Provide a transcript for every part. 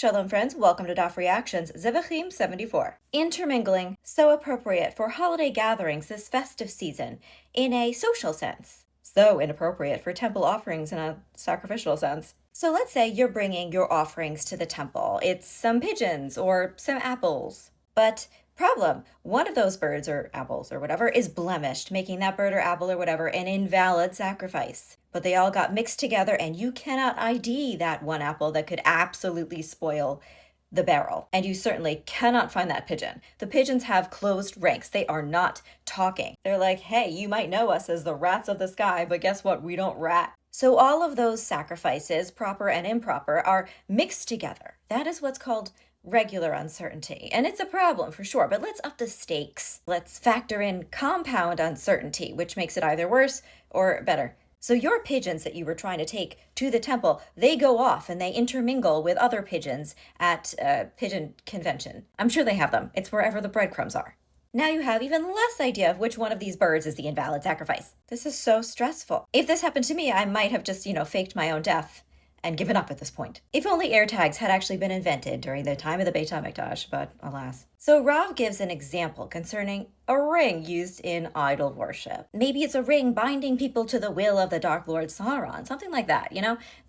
Shalom friends, welcome to Daf Reactions, Zevachim 74. Intermingling, so appropriate for holiday gatherings this festive season, in a social sense. So inappropriate for temple offerings in a sacrificial sense. So let's say you're bringing your offerings to the temple. It's some pigeons or some apples. But problem, one of those birds or apples or whatever is blemished, making that bird or apple or whatever an invalid sacrifice. But they all got mixed together and you cannot ID that one apple that could absolutely spoil the barrel. And you certainly cannot find that pigeon. The pigeons have closed ranks. They are not talking. They're like, hey, you might know us as the rats of the sky, but guess what? We don't rat. So all of those sacrifices, proper and improper, are mixed together. That is what's called regular uncertainty. And it's a problem for sure, but let's up the stakes. Let's factor in compound uncertainty, which makes it either worse or better. So your pigeons that you were trying to take to the temple, they go off and they intermingle with other pigeons at a pigeon convention. I'm sure they have them. It's wherever the breadcrumbs are. Now you have even less idea of which one of these birds is the invalid sacrifice. This is so stressful. If this happened to me, I might have just, faked my own death and given up at this point. If only AirTags had actually been invented during the time of the Beit HaMikdash, but alas. So Rav gives an example concerning a ring used in idol worship. Maybe it's a ring binding people to the will of the Dark Lord Sauron, something like that,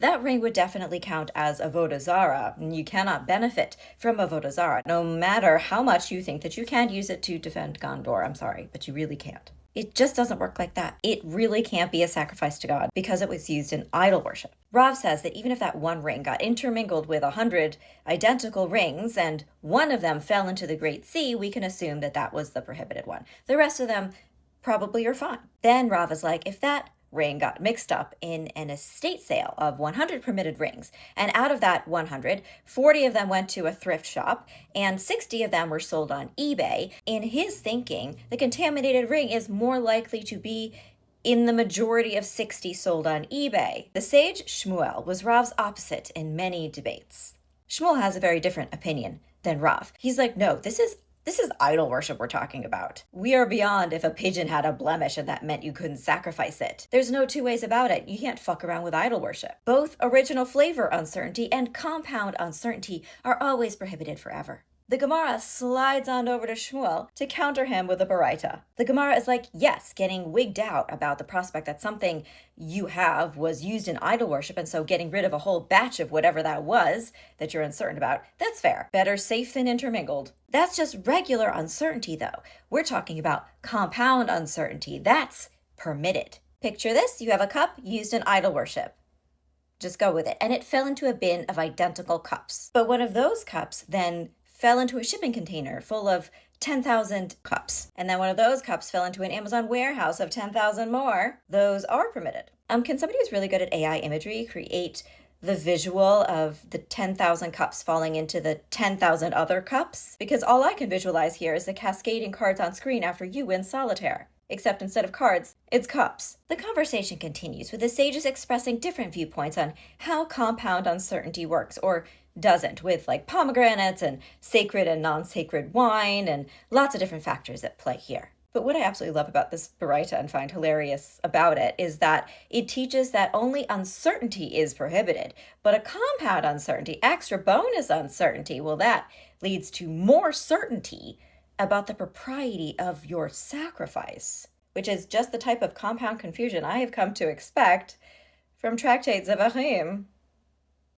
That ring would definitely count as avodah zarah, and you cannot benefit from avodah zarah, no matter how much you think that you can use it to defend Gondor. I'm sorry, but you really can't. It just doesn't work like that. It really can't be a sacrifice to God because it was used in idol worship. Rav says that even if that one ring got intermingled with 100 identical rings and one of them fell into the Great Sea, we can assume that that was the prohibited one. The rest of them probably are fine. Then Rav is like, if that ring got mixed up in an estate sale of 100 permitted rings, and out of that 100, 40 of them went to a thrift shop, and 60 of them were sold on eBay. In his thinking, the contaminated ring is more likely to be in the majority of 60 sold on eBay. The sage Shmuel was Rav's opposite in many debates. Shmuel has a very different opinion than Rav. He's like, no, this is idol worship we're talking about. We are beyond if a pigeon had a blemish and that meant you couldn't sacrifice it. There's no two ways about it. You can't fuck around with idol worship. Both original flavor uncertainty and compound uncertainty are always prohibited forever. The Gemara slides on over to Shmuel to counter him with a baraita. The Gemara is like, yes, getting wigged out about the prospect that something you have was used in idol worship, and so getting rid of a whole batch of whatever that was that you're uncertain about, that's fair. Better safe than intermingled. That's just regular uncertainty, though. We're talking about compound uncertainty. That's permitted. Picture this. You have a cup used in idol worship. Just go with it. And it fell into a bin of identical cups. But one of those cups then fell into a shipping container full of 10,000 cups. And then one of those cups fell into an Amazon warehouse of 10,000 more. Those are permitted. Can somebody who's really good at AI imagery create the visual of the 10,000 cups falling into the 10,000 other cups? Because all I can visualize here is the cascading cards on screen after you win solitaire. Except instead of cards, it's cups. The conversation continues with the sages expressing different viewpoints on how compound uncertainty works, or doesn't, with like pomegranates and sacred and non-sacred wine and lots of different factors at play here. But what I absolutely love about this baraita and find hilarious about it is that it teaches that only uncertainty is prohibited, but a compound uncertainty, extra bonus uncertainty, well, that leads to more certainty about the propriety of your sacrifice, which is just the type of compound confusion I have come to expect from tractate Zevachim.